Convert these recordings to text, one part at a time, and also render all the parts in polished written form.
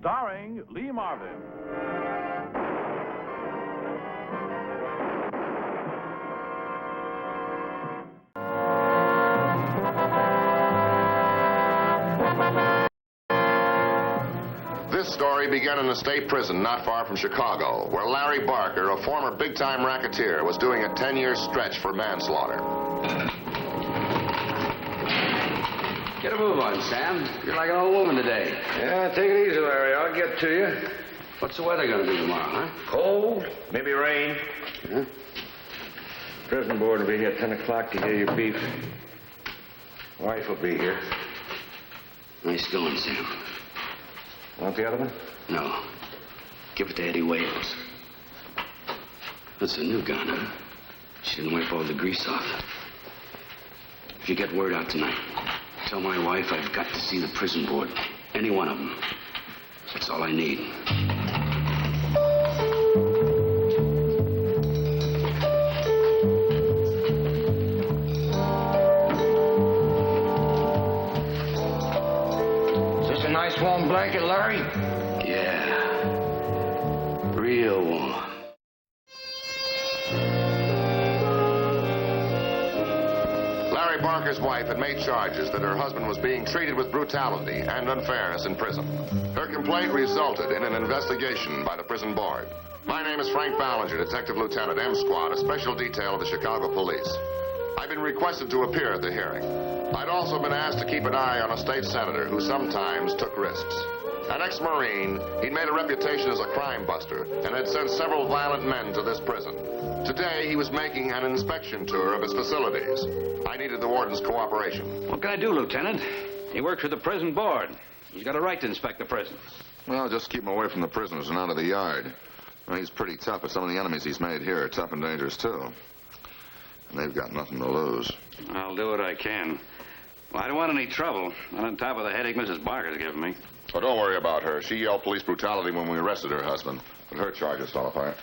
starring Lee Marvin. This story began in a state prison not far from Chicago, where Larry Barker, a former big-time racketeer, was doing a 10-year stretch for manslaughter. Get a move on, Sam. You're like an old woman today. Yeah, take it easy, Larry. I'll get to you. What's the weather going to do tomorrow, huh? Cold, maybe rain. Huh? Prison board will be here at 10 o'clock to hear your beef. Wife will be here. Nice going, Sam. Want the other one? No. Give it to Eddie Wales. That's a new gun, huh? She didn't wipe all the grease off. If you get word out tonight, tell my wife I've got to see the prison board. Any one of them. That's all I need. Is this a nice warm blanket, Larry? Yeah. Real warm. Larry Barker's wife had made charges that her husband was being treated with brutality and unfairness in prison. Her complaint resulted in an investigation by the prison board. My name is Frank Ballinger, Detective Lieutenant M Squad, a special detail of the Chicago Police. I've been requested to appear at the hearing. I'd also been asked to keep an eye on a state senator who sometimes took risks. An ex-Marine, he'd made a reputation as a crime buster and had sent several violent men to this prison. Today, he was making an inspection tour of his facilities. I needed the warden's cooperation. What can I do, Lieutenant? He works for the prison board. He's got a right to inspect the prison. Well, just keep him away from the prisoners and out of the yard. Well, he's pretty tough, but some of the enemies he's made here are tough and dangerous, too. And they've got nothing to lose. I'll do what I can. Well, I don't want any trouble. Not on top of the headache Mrs. Barker's given me. Oh, don't worry about her. She yelled police brutality when we arrested her husband. But her charges fell apart.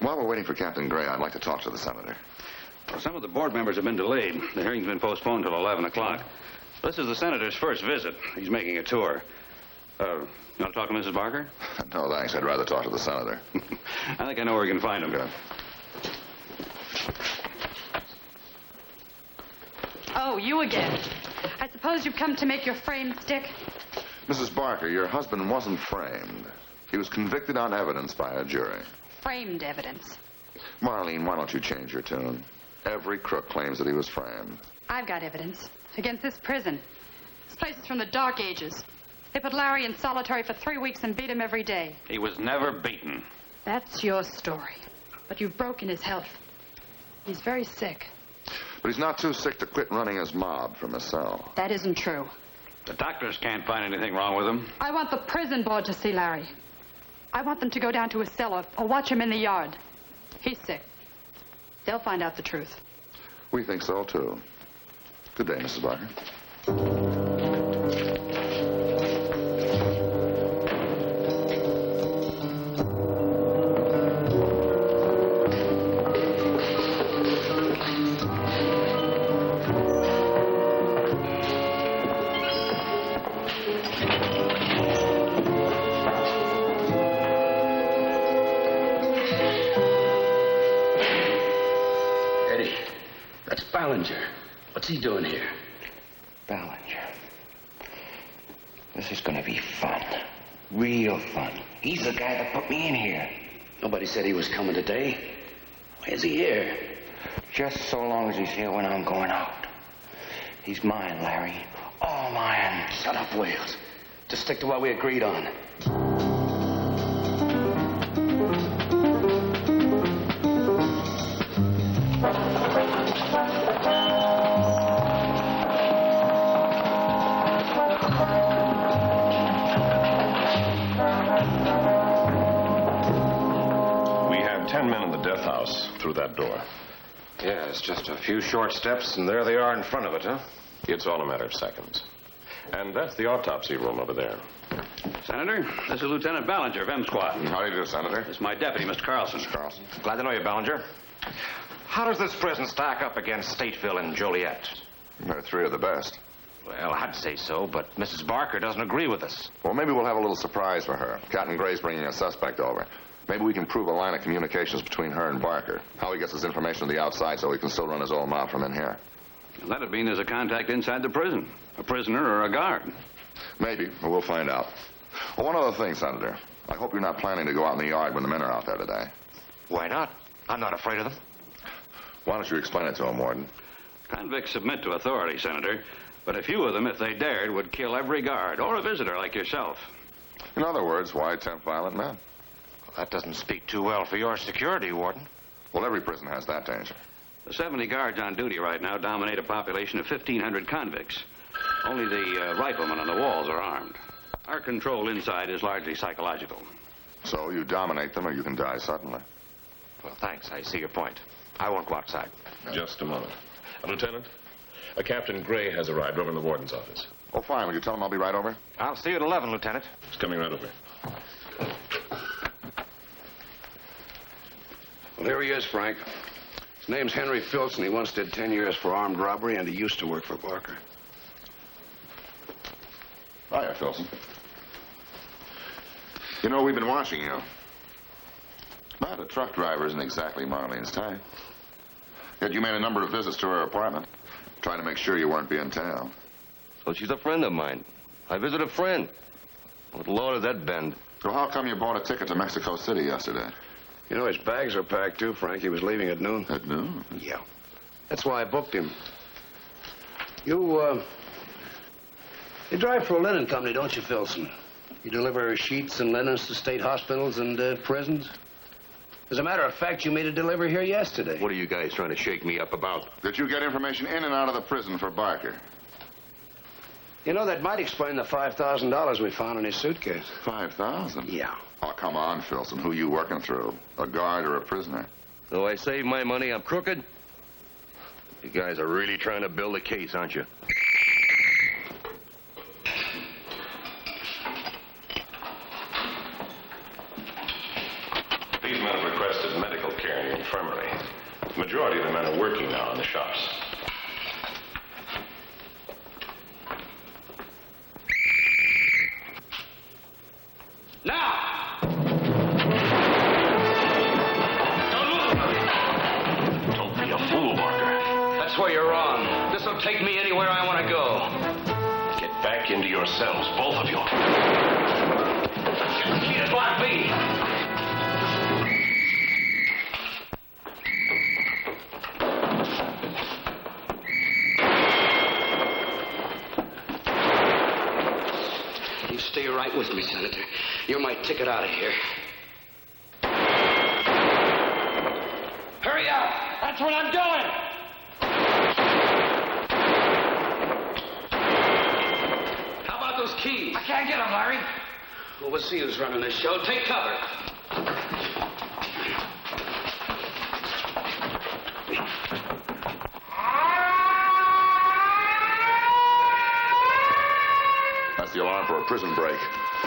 While we're waiting for Captain Gray, I'd like to talk to the senator. Well, some of the board members have been delayed. The hearing's been postponed till 11 o'clock. This is the senator's first visit. He's making a tour. You want to talk to Mrs. Barker? No, thanks. I'd rather talk to the senator. I think I know where we can find him. Good. Oh, you again. I suppose you've come to make your frame stick? Mrs. Barker, your husband wasn't framed. He was convicted on evidence by a jury. Framed evidence. Marlene, why don't you change your tune? Every crook claims that he was framed. I've got evidence against this prison. This place is from the Dark Ages. They put Larry in solitary for 3 weeks and beat him every day. He was never beaten. That's your story. But you've broken his health. He's very sick. But he's not too sick to quit running his mob from his cell. That isn't true. The doctors can't find anything wrong with him. I want the prison board to see Larry. I want them to go down to his cell or watch him in the yard. He's sick. They'll find out the truth. We think so, too. Good day, Mrs. Barker. Ballinger. What's he doing here? Ballinger. This is gonna be fun. Real fun. He's the guy that put me in here. Nobody said he was coming today. Why is he here? Just so long as he's here when I'm going out. He's mine, Larry. All mine. Shut up, Wales. Just stick to what we agreed on. We have 10 men in the death house through that door. Yeah, it's just a few short steps, and there they are in front of it, huh? It's all a matter of seconds. And that's the autopsy room over there. Senator, this is Lieutenant Ballinger of M Squad. How do you do, Senator? This is my deputy, Mr. Carlson. Mr. Carlson. Glad to know you, Ballinger. How does this prison stack up against Stateville and Joliet? They're three of the best. Well, I'd say so, but Mrs. Barker doesn't agree with us. Well, maybe we'll have a little surprise for her. Captain Gray's bringing a suspect over. Maybe we can prove a line of communications between her and Barker. How he gets his information on the outside so he can still run his own mouth from in here. Well, that'd mean there's a contact inside the prison. A prisoner or a guard. Maybe, but we'll find out. Well, one other thing, Senator. I hope you're not planning to go out in the yard when the men are out there today. Why not? I'm not afraid of them. Why don't you explain it to him, Warden? Convicts submit to authority, Senator. But a few of them, if they dared, would kill every guard or a visitor like yourself. In other words, why tempt violent men? Well, that doesn't speak too well for your security, Warden. Well, every prison has that danger. The 70 guards on duty right now dominate a population of 1,500 convicts. Only the riflemen on the walls are armed. Our control inside is largely psychological. So you dominate them or you can die suddenly. Well, thanks. I see your point. I won't go outside. Just a moment. Lieutenant, Captain Gray has arrived over in the warden's office. Oh, fine. Will you tell him I'll be right over? I'll see you at 11, Lieutenant. He's coming right over. Well, here he is, Frank. His name's Henry Filson. He once did 10 years for armed robbery, and he used to work for Barker. Hiya, Filson. You know, we've been watching you. But a truck driver isn't exactly Marlene's type. Yet you made a number of visits to her apartment, trying to make sure you weren't being tailed. Well, she's a friend of mine. I visit a friend. What law does that bend? So how come you bought a ticket to Mexico City yesterday? You know, his bags are packed, too, Frank. He was leaving at noon. At noon? Yeah. That's why I booked him. You drive for a linen company, don't you, Filson? You deliver sheets and linens to state hospitals and prisons? As a matter of fact, you made a delivery here yesterday. What are you guys trying to shake me up about? Did you get information in and out of the prison for Barker? You know, that might explain the $5,000 we found in his suitcase. 5,000? Yeah. Oh, come on, Filson. Who you working through? A guard or a prisoner? Though I save my money, I'm crooked? You guys are really trying to build a case, aren't you? These men have requested medical care in the infirmary. The majority of the men are working now in the shops. Now! Don't move! Don't be a fool, Barker. That's where you're wrong. This'll take me anywhere I want to go. Get back into your cells, both of you. Get the key to Block B. You stay right with me, Senator. You're my ticket out of here. Hurry up! That's what I'm doing! How about those keys? I can't get them, Larry. Well, we'll see who's running this show. Take cover. That's the alarm for a prison break.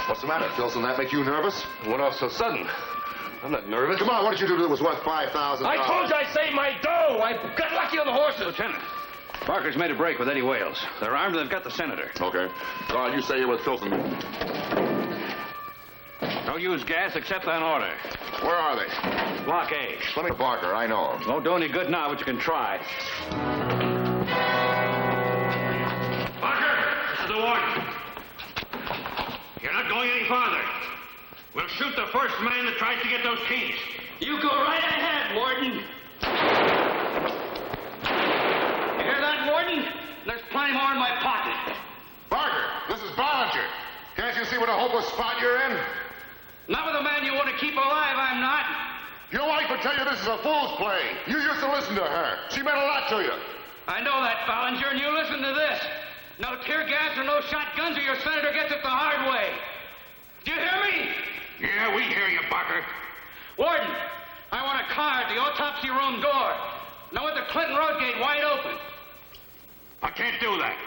What's the matter, Filson? That make you nervous? What off so sudden? I'm not nervous. Come on, what did you do that was worth $5,000? I told you I saved my dough. I got lucky on the horses. Lieutenant, Barker's made a break with Eddie Wales. They're armed and they've got the senator. Okay. Carl, you say you're with Filson. Don't use gas except on order. Where are they? Block A. Let me Barker, I know him. Won't do any good now, but you can try. Barker, this is the warden. You're not going any farther. We'll shoot the first man that tries to get those keys. You go right ahead, Warden. You hear that, Warden? There's plenty more in my pocket. Barker, this is Bollinger. Can't you see what a hopeless spot you're in? Not with a man you want to keep alive, I'm not. Your wife would tell you this is a fool's play. You used to listen to her. She meant a lot to you. I know that, Bollinger, and you listen to this. No tear gas or no shotguns or your senator gets it the hard way. Do you hear me? Yeah, we hear you, Barker. Warden, I want a car at the autopsy room door. Now with the Clinton Road gate wide open. I can't do that.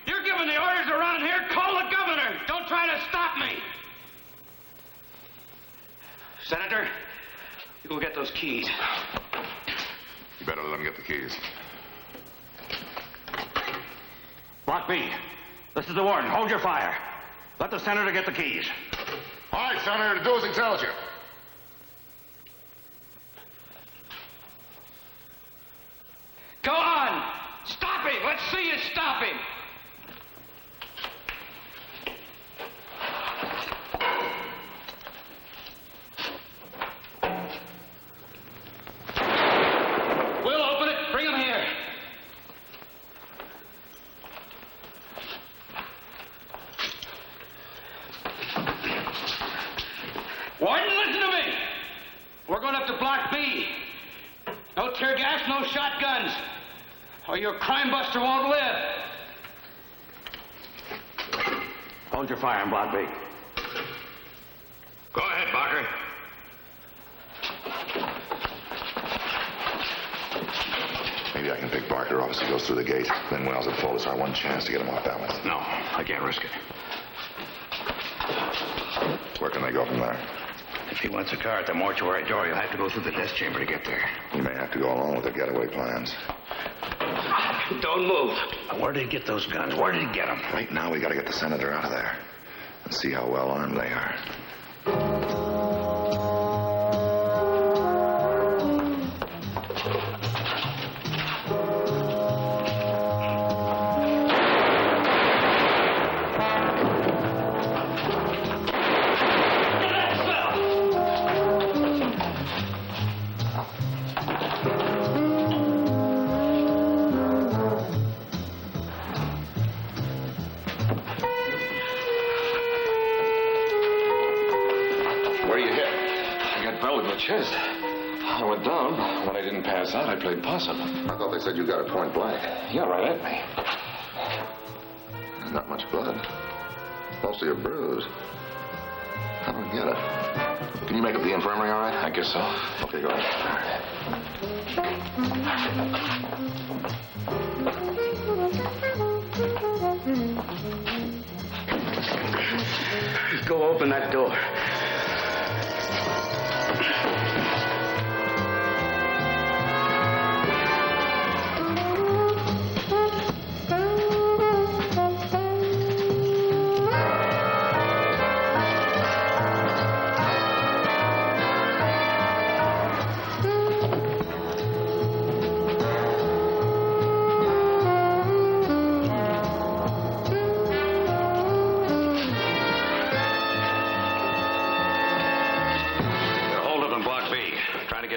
You're giving the orders around here. Call the governor. Don't try to stop me. Senator, you go get those keys. You better let him get the keys. Block B. This is the warden. Hold your fire. Let the senator get the keys. All right, Senator, do as he tells you. Go on! Stop him! Let's see you stop him! We'll open it. Bring him here. Warden, listen to me. We're going up to Block B. No tear gas, no shotguns, or your crime buster won't live. Hold your fire on Block B. Go ahead, Barker. Maybe I can pick Barker off as he goes through the gate. Then Wells will fold us our one chance to get him off balance. No, I can't risk it. Where can they go from there? If he wants a car at the mortuary door, you'll have to go through the test chamber to get there. He may have to go along with their getaway plans. Don't move. Where did he get those guns? Where did he get them? Right now, we got to get the senator out of there and see how well armed they are. Chest. I went down. When I didn't pass out, I played possum. I thought they said you got it point blank. Yeah, right at me. Not much blood. Most of your bruise. I don't get it. Can you make it to the infirmary, all right? I guess so. Okay, go ahead. Go open that door.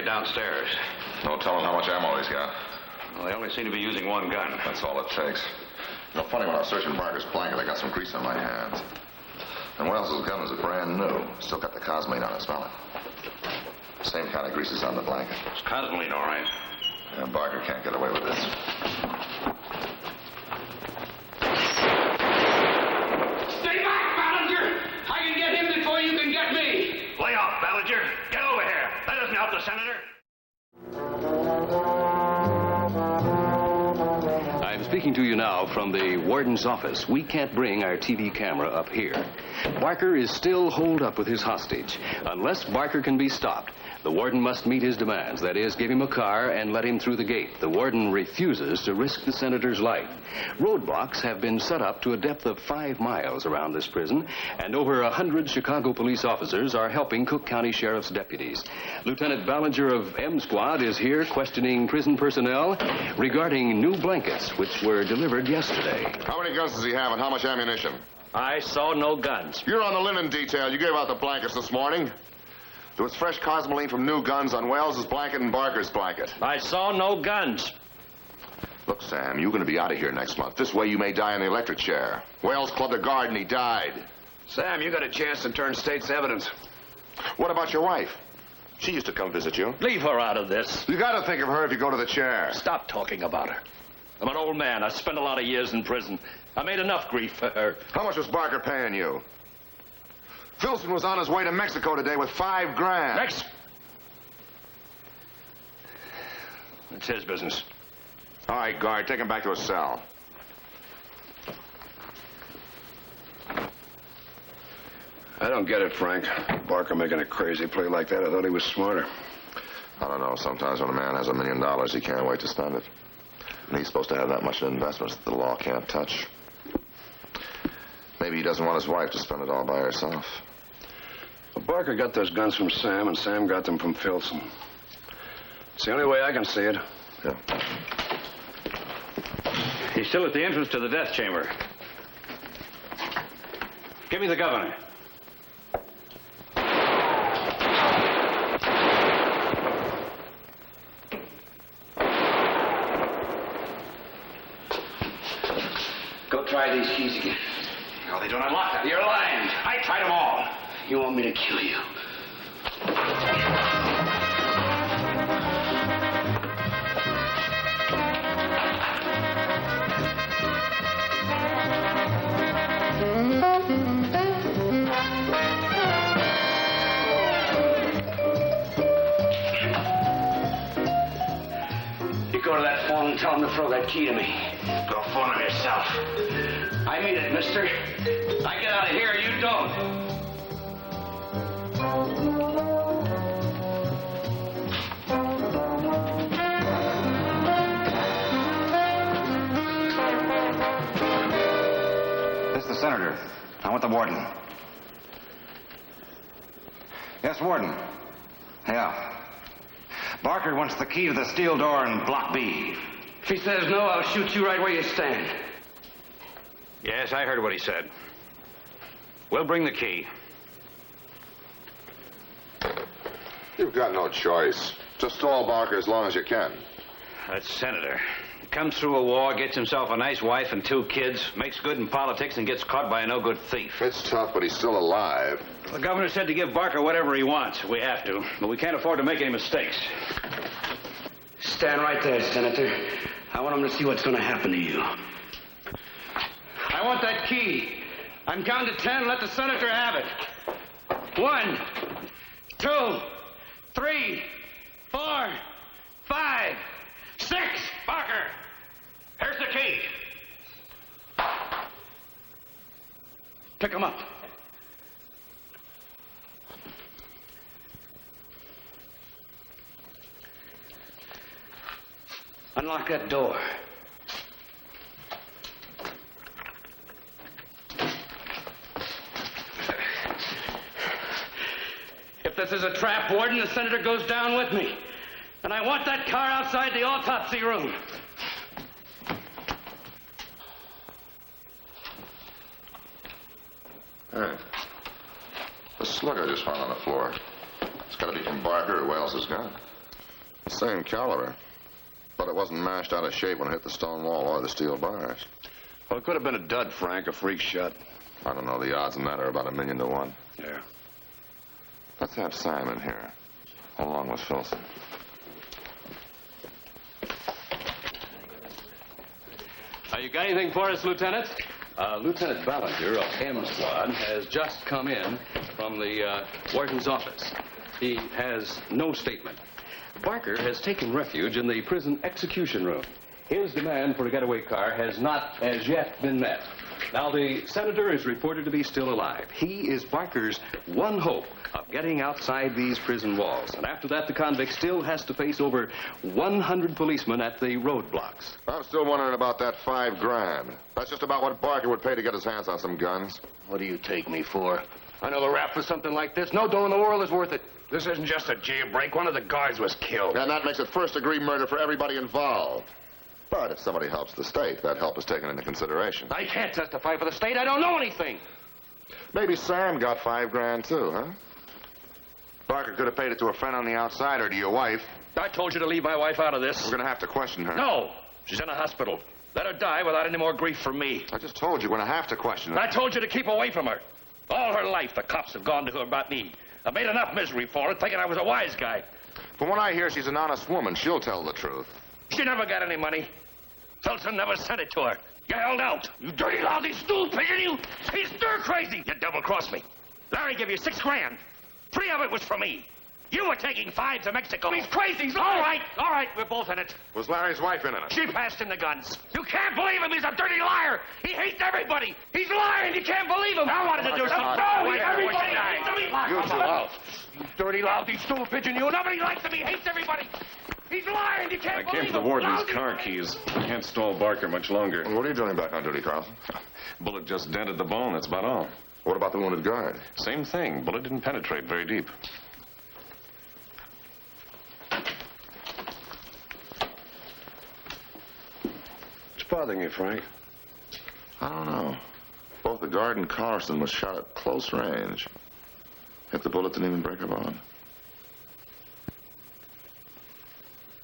Downstairs. No telling how much ammo he's got. Well, they only seem to be using one gun. That's all it takes. You know, funny, when I was searching Barker's blanket, I got some grease on my hands. And Wells's gun was brand new. Still got the cosmeline on it, smell it. Same kind of grease is on the blanket. It's cosmeline, all right. And Barker can't get away with this. Stay back, Ballinger! I can get him before you can get me! Lay off, Ballinger. Get over here. That doesn't help the senator. I'm speaking to you now from the warden's office. We can't bring our TV camera up here. Barker is still holed up with his hostage. Unless Barker can be stopped, the warden must meet his demands. That is, give him a car and let him through the gate. The warden refuses to risk the senator's life. Roadblocks have been set up to a depth of 5 miles around this prison, and over 100 Chicago police officers are helping Cook County Sheriff's deputies. Lieutenant Ballinger of M Squad is here questioning prison personnel regarding new blankets which were delivered yesterday. How many guns does he have and how much ammunition? I saw no guns. You're on the linen detail. You gave out the blankets this morning. There was fresh cosmoline from new guns on Wells's blanket and Barker's blanket. I saw no guns. Look, Sam, you're going to be out of here next month. This way you may die in the electric chair. Wells clubbed a guard and he died. Sam, you got a chance to turn state's evidence. What about your wife? She used to come visit you. Leave her out of this. You got to think of her if you go to the chair. Stop talking about her. I'm an old man. I spent a lot of years in prison. I made enough grief for her. How much was Barker paying you? Filson was on his way to Mexico today with $5 grand. It's his business. All right, guard, take him back to his cell. I don't get it, Frank. Barker making a crazy play like that. I thought he was smarter. I don't know. Sometimes when a man has $1 million, he can't wait to spend it. And he's supposed to have that much in investments that the law can't touch. Maybe he doesn't want his wife to spend it all by herself. Well, Barker got those guns from Sam, and Sam got them from Filson. It's the only way I can see it. Yeah. He's still at the entrance to the death chamber. Give me the governor. Go try these keys again. No, they don't unlock them. You're lying. I tried them all. You want me to kill you? You go to that phone and tell him to throw that key to me. Go phone him yourself. I mean it, mister. I get out of here, you don't. This is the senator. I want the warden. Yes, warden. Yeah. Barker wants the key to the steel door in Block B. If he says no, I'll shoot you right where you stand. Yes, I heard what he said. We'll bring the key. You've got no choice. Just stall Barker as long as you can. That senator. Comes through a war, gets himself a nice wife and 2 kids, makes good in politics, and gets caught by a no-good thief. It's tough, but he's still alive. The governor said to give Barker whatever he wants. We have to, but we can't afford to make any mistakes. Stand right there, Senator. I want him to see what's going to happen to you. I want that key. I'm counting to 10. Let the senator have it. 1, 2, 3, 4, 5, 6. Barker, here's the key. Pick him up. Unlock that door. If this is a trap, Warden, the senator goes down with me. And I want that car outside the autopsy room. Hey. The slug I just found on the floor. It's got to be from Barker or Wells's gun. The same caliber. But it wasn't mashed out of shape when it hit the stone wall or the steel bars. Well, it could have been a dud, Frank, a freak shot. I don't know. The odds on that are about 1,000,000 to 1. Yeah. Let's have Sam in here, along with Filson. You got anything for us, Lieutenant? Lieutenant Ballinger of M Squad has just come in from the warden's office. He has no statement. Barker has taken refuge in the prison execution room. His demand for a getaway car has not as yet been met. Now, the senator is reported to be still alive. He is Barker's one hope of getting outside these prison walls. And after that, the convict still has to face over 100 policemen at the roadblocks. I'm still wondering about that $5 grand. That's just about what Barker would pay to get his hands on some guns. What do you take me for? I know the rap for something like this. No dough in the world is worth it. This isn't just a jailbreak. One of the guards was killed. And that makes it first-degree murder for everybody involved. But if somebody helps the state, that help is taken into consideration. I can't testify for the state. I don't know anything. Maybe Sam got $5 grand, too, huh? Barker could have paid it to a friend on the outside or to your wife. I told you to leave my wife out of this. We're going to have to question her. No. She's in a hospital. Let her die without any more grief from me. I just told you we're going to have to question her. I told you to keep away from her. All her life, the cops have gone to her about me. I made enough misery for her, thinking I was a wise guy. From what I hear, she's an honest woman. She'll tell the truth. She never got any money. Filson never sent it to her. You held out. You dirty, lousy stool pigeon, you. He's stir-crazy. You double-crossed me. Larry gave you $6 grand. 3 of it was for me. You were taking 5 to Mexico. He's crazy. He's all right. We're both in it. Was Larry's wife in it? She passed him the guns. You can't believe him. He's a dirty liar. He hates everybody. He's lying. You can't believe him. I wanted to do something. No, everybody hates him. You two. You dirty, lousy stool pigeon, you. Nobody likes him. He hates everybody. He's lying. You can't I came believe for the him. warden's Lousy car keys. Can't stall Barker much longer. What are you doing back on duty, Carlson? Bullet just dented the bone, that's about all. What about the wounded guard? Same thing. Bullet didn't penetrate very deep. What's bothering you, Frank? I don't know. Both the guard and Carlson was shot at close range. Yet the bullet didn't even break a bone.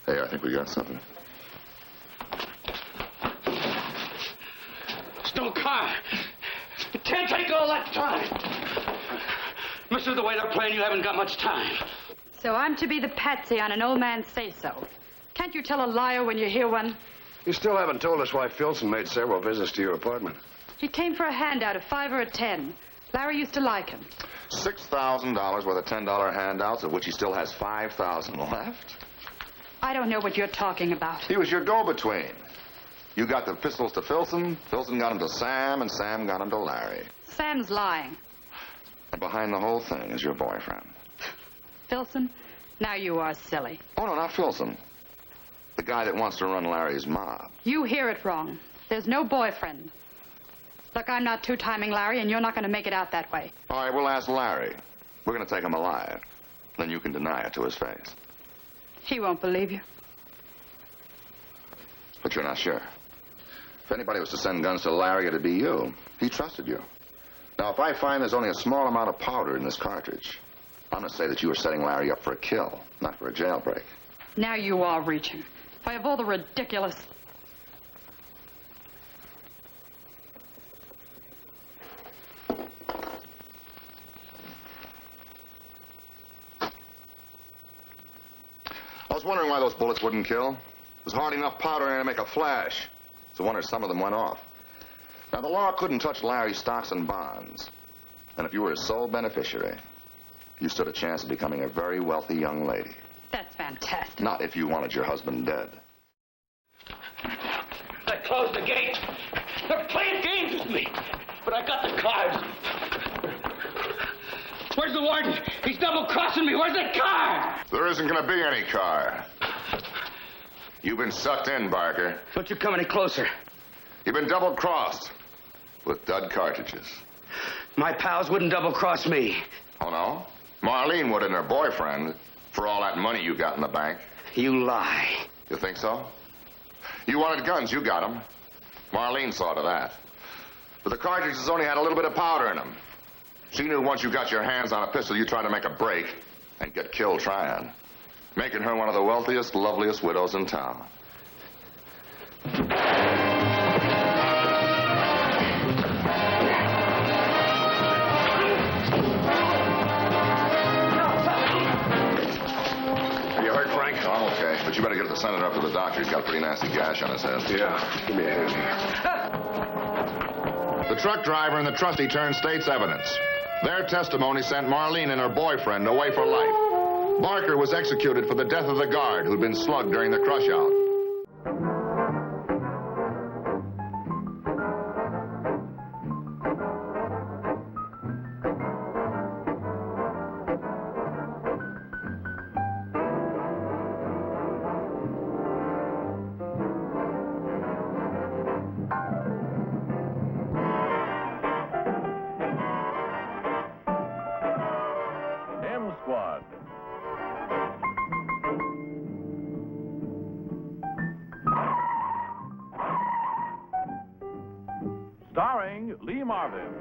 Hey, I think we got something. It's no car. It can't take all that time. Mister, the way they're playing, you haven't got much time. So I'm to be the patsy on an old man's say-so. Can't you tell a liar when you hear one? You still haven't told us why Filson made several visits to your apartment. He came for a handout, a 5 or a 10. Larry used to like him. $6,000 worth of $10 handouts, of which he still has $5,000 left. I don't know what you're talking about. He was your go-between. You got the pistols to Filson, Filson got them to Sam, and Sam got them to Larry. Sam's lying. And behind the whole thing is your boyfriend. Filson, now you are silly. Oh, no, not Filson. The guy that wants to run Larry's mob. You hear it wrong. There's no boyfriend. Look, I'm not two-timing Larry, and you're not going to make it out that way. All right, we'll ask Larry. We're going to take him alive. Then you can deny it to his face. He won't believe you. But you're not sure. If anybody was to send guns to Larry, it'd be you. He trusted you. Now, if I find there's only a small amount of powder in this cartridge, I'm going to say that you were setting Larry up for a kill, not for a jailbreak. Now you are reaching. Why, of all the ridiculous... I was wondering why those bullets wouldn't kill. There's hardly enough powder in there to make a flash. It's a wonder some of them went off. Now, the law couldn't touch Larry's stocks and bonds. And if you were his sole beneficiary, you stood a chance of becoming a very wealthy young lady. That's fantastic. Not if you wanted your husband dead. I closed the gate. They're playing games with me. But I got the cards. Where's the warden? He's double-crossing me. Where's that car? There isn't going to be any car. You've been sucked in, Barker. Don't you come any closer. You've been double-crossed with dud cartridges. My pals wouldn't double-cross me. Oh, no? Marlene would and her boyfriend for all that money you got in the bank. You lie. You think so? You wanted guns, you got them. Marlene saw to that. But the cartridges only had a little bit of powder in them. She knew once you got your hands on a pistol, you'd try to make a break and get killed trying, making her one of the wealthiest, loveliest widows in town. Are you hurt, Frank? No, I'm okay, but you better get the senator up to the doctor. He's got a pretty nasty gash on his head. Yeah, give me a hand here. The truck driver and the trustee turned state's evidence. Their testimony sent Marlene and her boyfriend away for life. Barker was executed for the death of the guard who'd been slugged during the crush-out. Squad. Starring Lee Marvin.